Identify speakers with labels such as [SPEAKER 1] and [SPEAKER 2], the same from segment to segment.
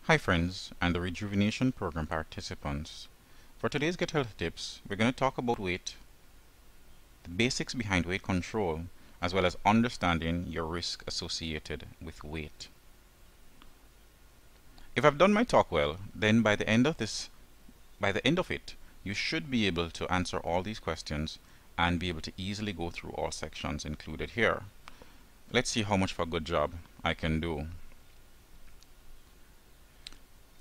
[SPEAKER 1] Hi friends and the Rejuvenation Program participants. For today's Get Healthy Tips, we're going to talk about weight, the basics behind weight control, as well as understanding your risk associated with weight. If I've done my talk well, then by the end of it, you should be able to answer all these questions and be able to easily go through all sections included here. Let's see how much of a good job I can do.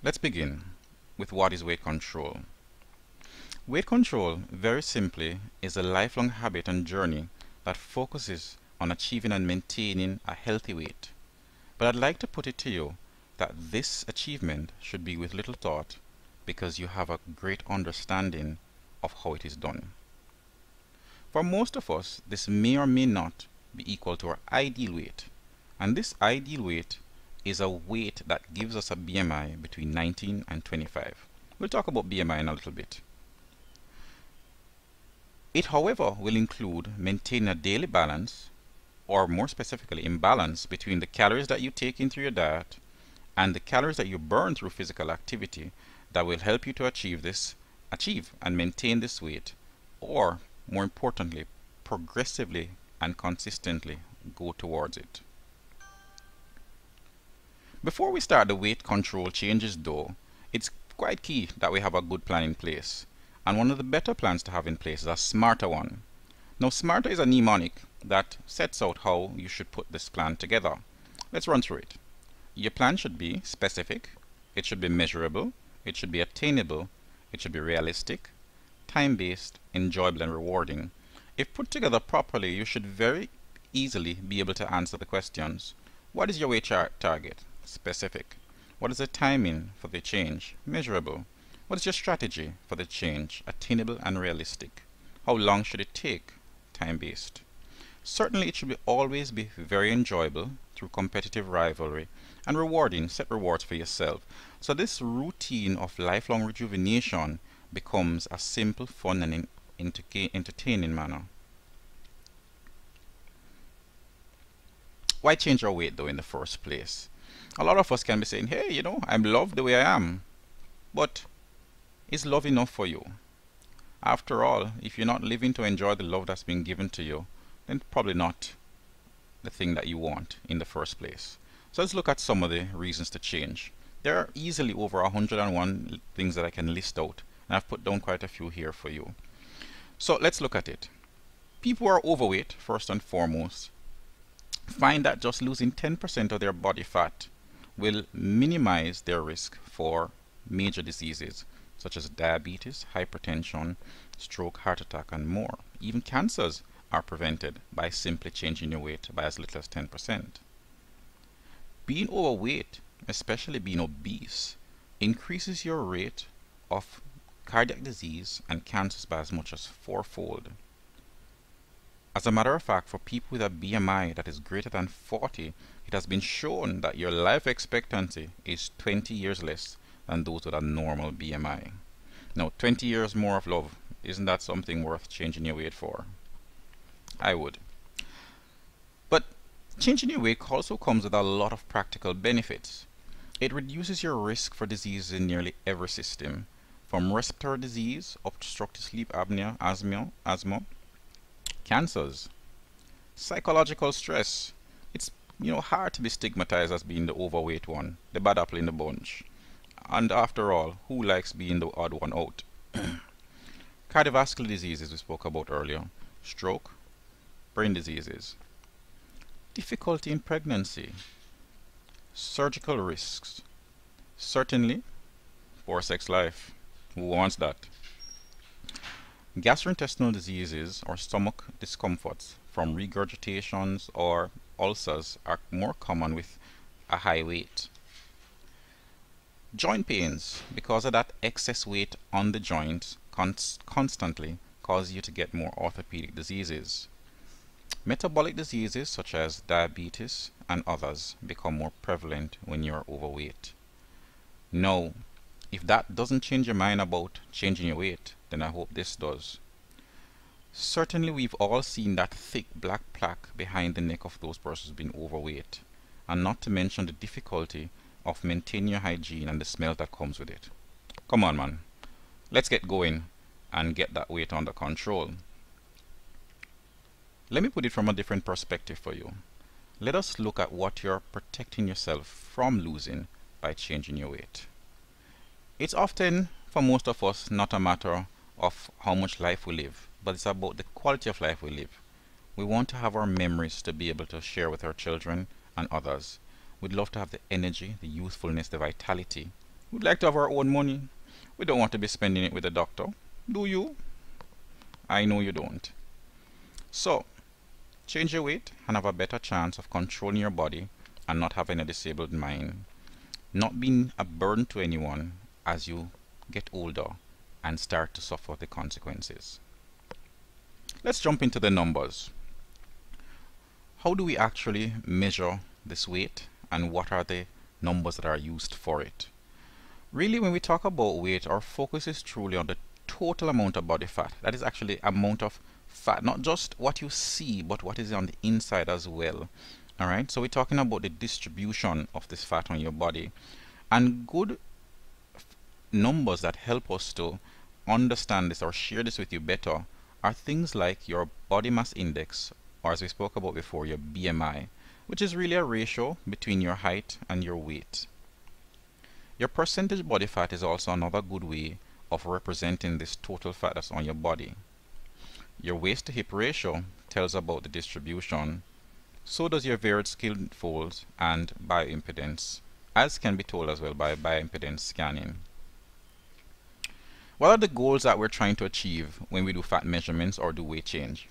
[SPEAKER 1] Let's begin with what is weight control. Weight control, very simply, is a lifelong habit and journey that focuses on achieving and maintaining a healthy weight. But I'd like to put it to you that this achievement should be with little thought because you have a great understanding of how it is done. For most of us, this may or may not be equal to our ideal weight, and this ideal weight is a weight that gives us a BMI between 19 and 25. We'll talk about BMI in a little bit. It, however, will include maintaining a daily balance, or more specifically, imbalance between the calories that you take in through your diet and the calories that you burn through physical activity that will help you to achieve and maintain this weight, or more importantly, progressively and consistently go towards it. Before we start the weight control changes though, it's quite key that we have a good plan in place. And one of the better plans to have in place is a smarter one. Now smarter is a mnemonic that sets out how you should put this plan together. Let's run through it. Your plan should be specific, it should be measurable, it should be attainable, it should be realistic, time-based, enjoyable and rewarding. If put together properly, you should very easily be able to answer the questions. What is your weight target? Specific. What is the timing for the change? Measurable. What is your strategy for the change? Attainable and realistic. How long should it take? Time-based. Certainly it should always be very enjoyable through competitive rivalry and rewarding. Set rewards for yourself. So this routine of lifelong rejuvenation becomes a simple, fun and entertaining manner. Why change our weight though in the first place? A lot of us can be saying, hey, I love the way I am. But is love enough for you? After all, if you're not living to enjoy the love that's been given to you, then probably not the thing that you want in the first place. So let's look at some of the reasons to change. There are easily over 101 things that I can list out, and I've put down quite a few here for you. So let's look at it. People who are overweight, first and foremost, find that just losing 10% of their body fat will minimize their risk for major diseases such as diabetes, hypertension, stroke, heart attack and more. Even cancers are prevented by simply changing your weight by as little as 10%. Being overweight, especially being obese, increases your rate of cardiac disease and cancers by as much as 4-fold. As a matter of fact, for people with a BMI that is greater than 40, it has been shown that your life expectancy is 20 years less than those with a normal BMI. Now, 20 years more of love, isn't that something worth changing your weight for? I would. But changing your weight also comes with a lot of practical benefits. It reduces your risk for diseases in nearly every system, from respiratory disease, obstructive sleep apnea, asthma, cancers, psychological stress. It's hard to be stigmatized as being the overweight one, the bad apple in the bunch. And after all, who likes being the odd one out? Cardiovascular diseases we spoke about earlier, stroke, brain diseases, difficulty in pregnancy, surgical risks, certainly poor sex life. Who wants that? Gastrointestinal diseases or stomach discomforts from regurgitations or ulcers are more common with a high weight. Joint pains, because of that excess weight on the joints, constantly cause you to get more orthopedic diseases. Metabolic diseases such as diabetes and others become more prevalent when you're overweight. Now, if that doesn't change your mind about changing your weight, then I hope this does. Certainly we've all seen that thick black plaque behind the neck of those persons being overweight, and not to mention the difficulty of maintaining your hygiene and the smell that comes with it. Come on, man. Let's get going and get that weight under control. Let me put it from a different perspective for you. Let us look at what you're protecting yourself from losing by changing your weight. It's often, for most of us, not a matter of how much life we live, but it's about the quality of life we live. We want to have our memories to be able to share with our children and others. We'd love to have the energy, the youthfulness, the vitality. We'd like to have our own money. We don't want to be spending it with a doctor. Do you? I know you don't. So, change your weight and have a better chance of controlling your body and not having a disabled mind. Not being a burden to anyone as you get older and start to suffer the consequences. Let's jump into the numbers. How do we actually measure this weight, and what are the numbers that are used for it? Really, when we talk about weight, our focus is truly on the total amount of body fat. That is actually amount of fat, not just what you see, but what is on the inside as well. Alright, so we're talking about the distribution of this fat on your body. And good numbers that help us to understand this or share this with you better are things like your body mass index, or as we spoke about before, your BMI, which is really a ratio between your height and your weight. Your percentage body fat is also another good way of representing this total fat that's on your body. Your waist to hip ratio tells about the distribution. So does your varied skin folds and bioimpedance, as can be told as well by bioimpedance scanning. What are the goals that we're trying to achieve when we do fat measurements or do weight change?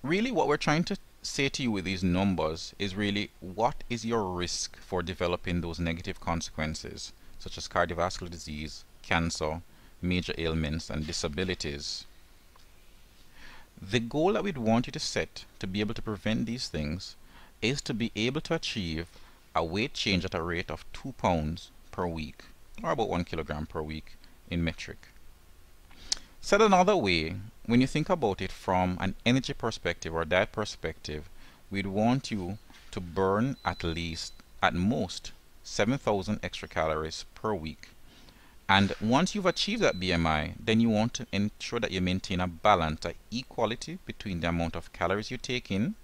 [SPEAKER 1] Really, what we're trying to say to you with these numbers is really what is your risk for developing those negative consequences, such as cardiovascular disease, cancer, major ailments, and disabilities. The goal that we'd want you to set to be able to prevent these things is to be able to achieve a weight change at a rate of 2 pounds per week, or about 1 kilogram per week in metric. Said another way, when you think about it from an energy perspective or diet perspective, we'd want you to burn at most 7,000 extra calories per week. And once you've achieved that BMI, then you want to ensure that you maintain a balance, an equality between the amount of calories you take in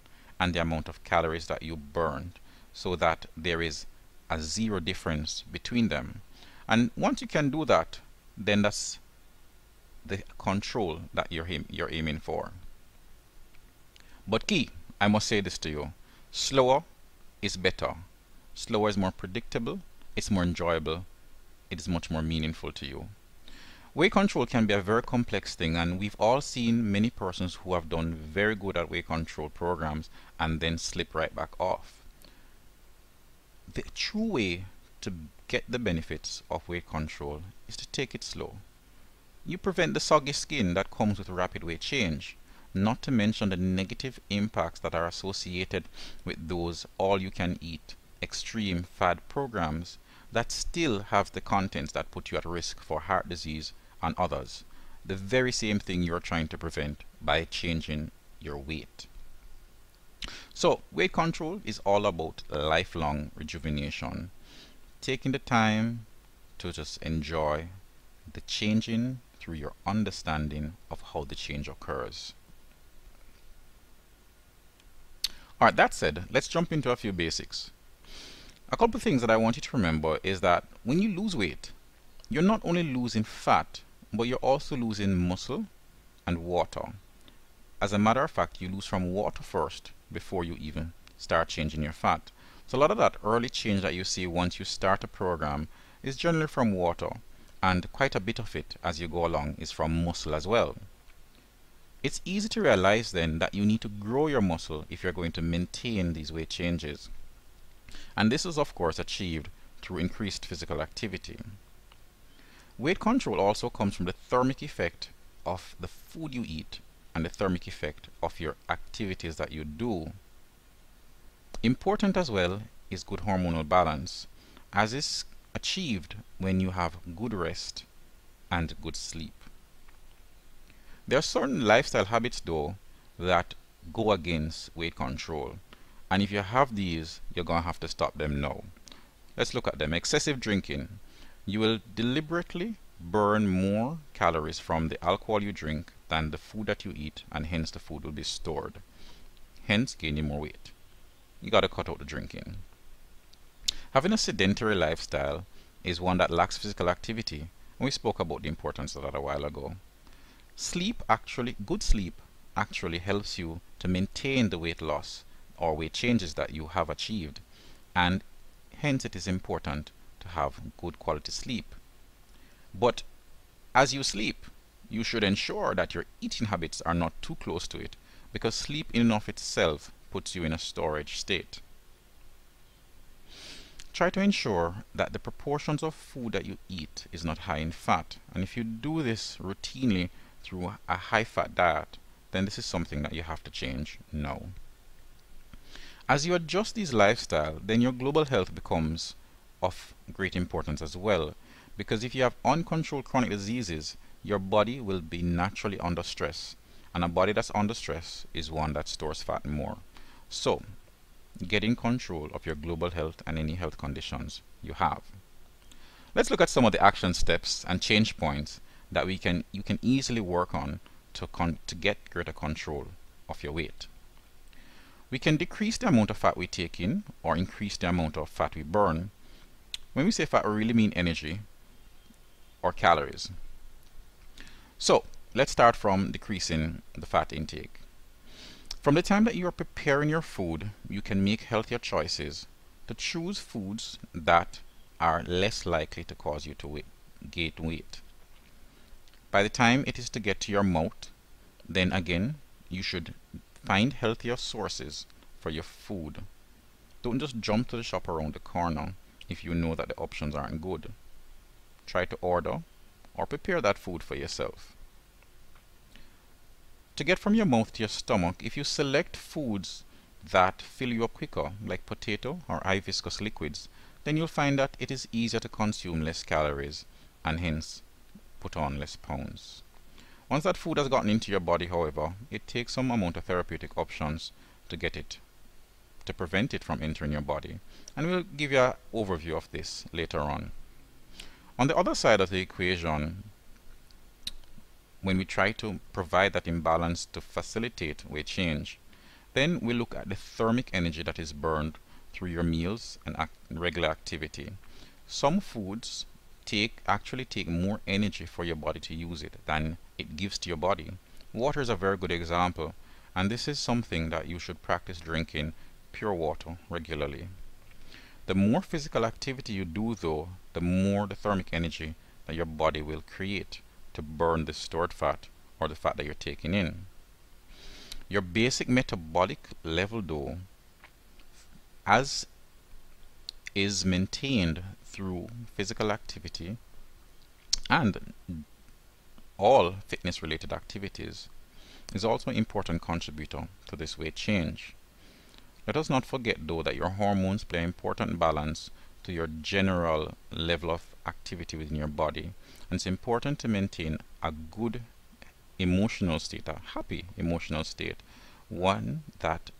[SPEAKER 1] and the amount of calories that you burned, so that there is a zero difference between them. And once you can do that, then that's the control that you're aiming for. But key, I must say this to you, slower is better. Slower is more predictable, it's more enjoyable, it is much more meaningful to you. Weight control can be a very complex thing, and we've all seen many persons who have done very good at weight control programs and then slip right back off. The true way to get the benefits of weight control is to take it slow. You prevent the soggy skin that comes with rapid weight change, not to mention the negative impacts that are associated with those all-you-can-eat extreme fad programs that still have the contents that put you at risk for heart disease and others. The very same thing you're trying to prevent by changing your weight. So, weight control is all about lifelong rejuvenation. Taking the time to just enjoy the changing through your understanding of how the change occurs. Alright, that said, let's jump into a few basics. A couple of things that I want you to remember is that when you lose weight, you're not only losing fat, but you're also losing muscle and water. As a matter of fact, you lose from water first before you even start changing your fat. So a lot of that early change that you see once you start a program is generally from water, and quite a bit of it as you go along is from muscle as well. It's easy to realize then that you need to grow your muscle if you're going to maintain these weight changes. And this is of course achieved through increased physical activity. Weight control also comes from the thermic effect of the food you eat and the thermic effect of your activities that you do. Important as well is good hormonal balance, as is achieved when you have good rest and good sleep. There are certain lifestyle habits though that go against weight control, and if you have these, you're going to have to stop them now. Let's look at them. Excessive drinking. You will deliberately burn more calories from the alcohol you drink than the food that you eat, and hence the food will be stored, hence gaining more weight. You got to cut out the drinking. Having a sedentary lifestyle is one that lacks physical activity, and we spoke about the importance of that a while ago. Good sleep actually helps you to maintain the weight loss or weight changes that you have achieved, and hence it is important to have good quality sleep. But as you sleep, you should ensure that your eating habits are not too close to it, because sleep in and of itself puts you in a storage state. Try to ensure that the proportions of food that you eat is not high in fat, and if you do this routinely through a high fat diet, then this is something that you have to change now. As you adjust these lifestyle, then your global health becomes of great importance as well, because if you have uncontrolled chronic diseases, your body will be naturally under stress, and a body that's under stress is one that stores fat more. So get in control of your global health and any health conditions you have. Let's look at some of the action steps and change points that you can easily work on to get greater control of your weight. We can decrease the amount of fat we take in or increase the amount of fat we burn. When we say fat, we really mean energy or calories. So let's start from decreasing the fat intake. From the time that you are preparing your food, you can make healthier choices to choose foods that are less likely to cause you to gain weight. By the time it is to get to your mouth, then again, you should find healthier sources for your food. Don't just jump to the shop around the corner if you know that the options aren't good. Try to order or prepare that food for yourself. To get from your mouth to your stomach, if you select foods that fill you up quicker, like potato or high viscous liquids, then you'll find that it is easier to consume less calories and hence put on less pounds. Once that food has gotten into your body, however, it takes some amount of therapeutic options to prevent it from entering your body, and we'll give you an overview of this later on. On the other side of the equation, when we try to provide that imbalance to facilitate weight change, then we look at the thermic energy that is burned through your meals and regular activity. Some foods actually take more energy for your body to use it than it gives to your body. Water is a very good example, and this is something that you should practice drinking pure water regularly. The more physical activity you do, though, the more the thermic energy that your body will create to burn the stored fat or the fat that you're taking in. Your basic metabolic level, though, as is maintained through physical activity and all fitness related activities, is also an important contributor to this weight change. Let us not forget, though, that your hormones play an important balance to your general level of activity within your body, and it's important to maintain a good emotional state, a happy emotional state, one that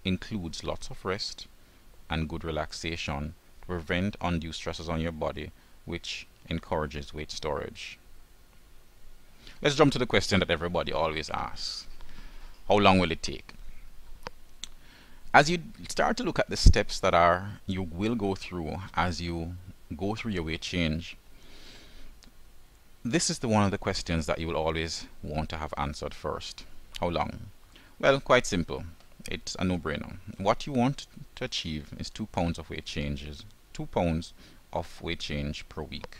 [SPEAKER 1] includes lots of rest and good relaxation to prevent undue stresses on your body, which encourages weight storage. Let's jump to the question that everybody always asks. How long will it take? As you start to look at the steps that you will go through as you go through your weight change, this is one of the questions that you will always want to have answered first. How long? Well, quite simple. It's a no-brainer. What you want to achieve is 2 pounds of weight changes, 2 pounds of weight change per week.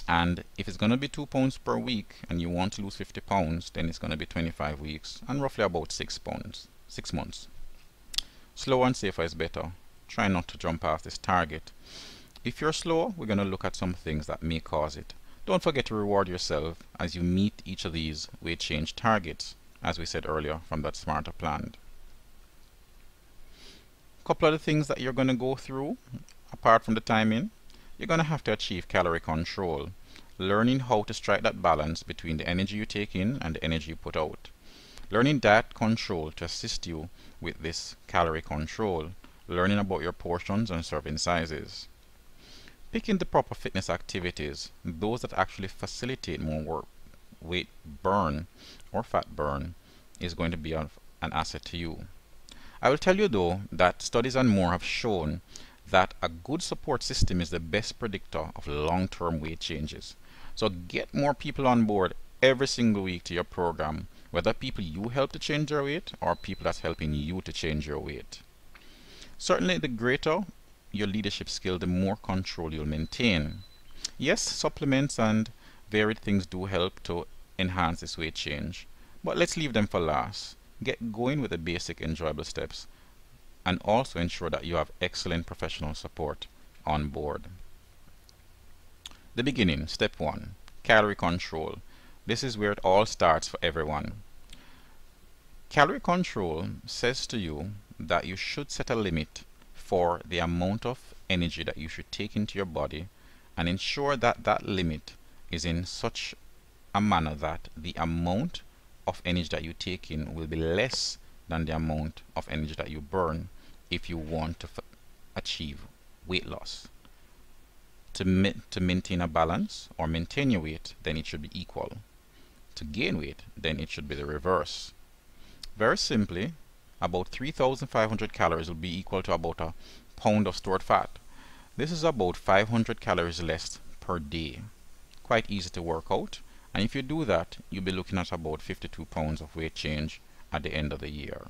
[SPEAKER 1] And if it's going to be 2 pounds per week and you want to lose 50 pounds, then it's going to be 25 weeks and roughly about 6 months. Slower and safer is better. Try not to jump past this target. If you're slower, we're going to look at some things that may cause it. Don't forget to reward yourself as you meet each of these weight change targets, as we said earlier from that Smarter Plan. A couple of the things that you're going to go through, apart from the timing, you're going to have to achieve calorie control, learning how to strike that balance between the energy you take in and the energy you put out. Learning diet control to assist you with this calorie control, learning about your portions and serving sizes. Picking the proper fitness activities, those that actually facilitate more weight burn or fat burn, is going to be an asset to you. I will tell you though that studies and more have shown that a good support system is the best predictor of long-term weight changes. So get more people on board every single week to your program, whether people you help to change their weight or people that's helping you to change your weight. Certainly the greater your leadership skill, the more control you'll maintain. Yes, supplements and varied things do help to enhance this weight change, but let's leave them for last. Get going with the basic enjoyable steps and also ensure that you have excellent professional support on board. The beginning, step 1, calorie control. This is where it all starts for everyone. Calorie control says to you that you should set a limit for the amount of energy that you should take into your body and ensure that that limit is in such a manner that the amount of energy that you take in will be less than the amount of energy that you burn if you want to achieve weight loss. To maintain a balance or maintain your weight, then it should be equal. To gain weight, then it should be the reverse. Very simply, about 3,500 calories will be equal to about a pound of stored fat. This is about 500 calories less per day. Quite easy to work out, and if you do that, you'll be looking at about 52 pounds of weight change at the end of the year.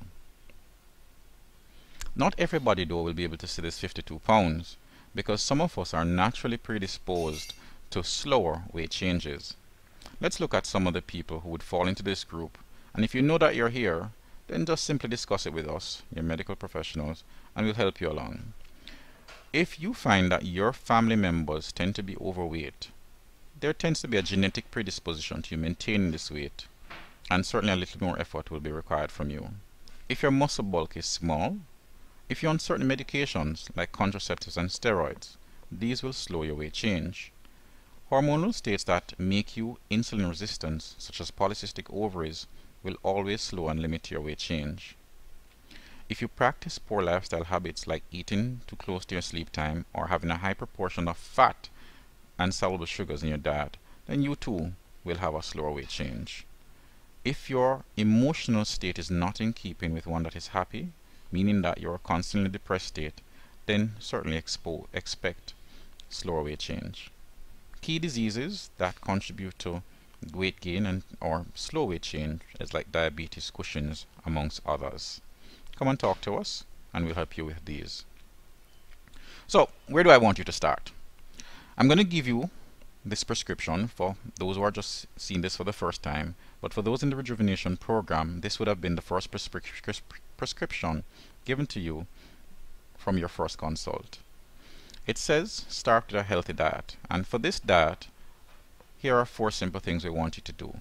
[SPEAKER 1] Not everybody though will be able to see this 52 pounds because some of us are naturally predisposed to slower weight changes. Let's look at some of the people who would fall into this group, and if you know that you're here, then just simply discuss it with us, your medical professionals, and we'll help you along. If you find that your family members tend to be overweight, there tends to be a genetic predisposition to you maintaining this weight, and certainly a little more effort will be required from you. If your muscle bulk is small, if you're on certain medications like contraceptives and steroids, these will slow your weight change. Hormonal states that make you insulin resistant, such as polycystic ovaries, will always slow and limit your weight change. If you practice poor lifestyle habits like eating too close to your sleep time or having a high proportion of fat and soluble sugars in your diet, then you too will have a slower weight change. If your emotional state is not in keeping with one that is happy, meaning that you're constantly in a depressed state, then certainly expect slower weight change. Key diseases that contribute to weight gain and or slow weight change is like diabetes, Cushing's, amongst others. Come and talk to us and we'll help you with these. So where do I want you to start? I'm going to give you this prescription for those who are just seeing this for the first time, but for those in the rejuvenation program, this would have been the first prescription given to you from your first consult. It says start with a healthy diet, and for this diet here are 4 simple things we want you to do.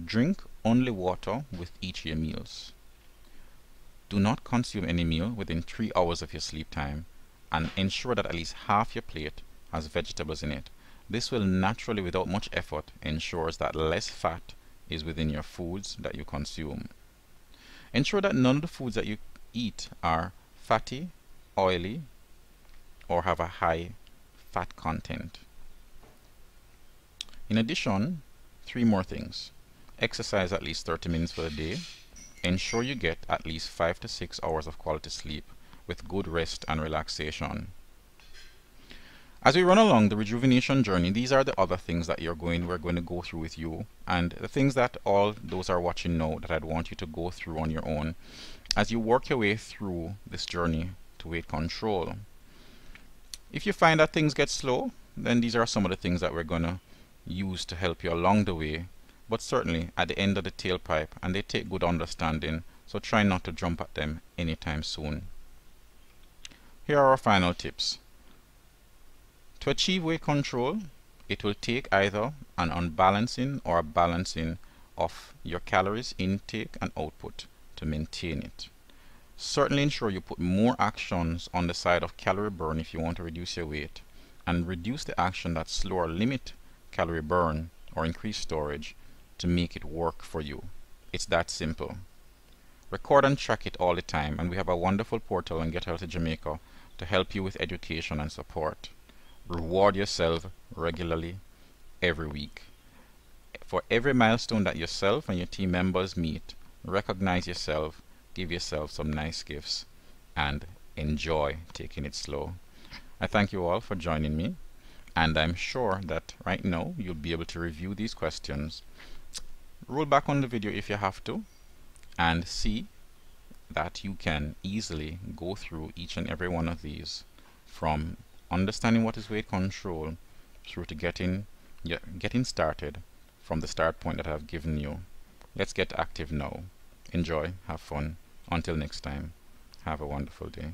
[SPEAKER 1] Drink only water with each of your meals. Do not consume any meal within 3 hours of your sleep time, and ensure that at least half your plate has vegetables in it. This will naturally, without much effort, ensures that less fat is within your foods that you consume. Ensure that none of the foods that you eat are fatty, oily, or have a high fat content. In addition, 3 more things. Exercise at least 30 minutes for the day. Ensure you get at least 5 to 6 hours of quality sleep with good rest and relaxation. As we run along the rejuvenation journey, these are the other things that we're going to go through with you, and the things that all those are watching know that I'd want you to go through on your own as you work your way through this journey to weight control. If you find that things get slow, then these are some of the things that we're going to use to help you along the way, but certainly at the end of the tailpipe, and they take good understanding, so try not to jump at them anytime soon. Here are our final tips. To achieve weight control, it will take either an unbalancing or a balancing of your calories intake and output to maintain it. Certainly ensure you put more actions on the side of calorie burn if you want to reduce your weight, and reduce the action that slow or limit calorie burn or increase storage to make it work for you. It's that simple. Record and track it all the time, and we have a wonderful portal on Get Healthy Jamaica to help you with education and support. Reward yourself regularly every week. For every milestone that yourself and your team members meet, recognize yourself, give yourself some nice gifts, and enjoy taking it slow. I thank you all for joining me, and I'm sure that right now you'll be able to review these questions, roll back on the video if you have to, and see that you can easily go through each and every one of these, from understanding what is weight control through to getting started from the start point that I've given you. Let's get active now. Enjoy, have fun. Until next time, have a wonderful day.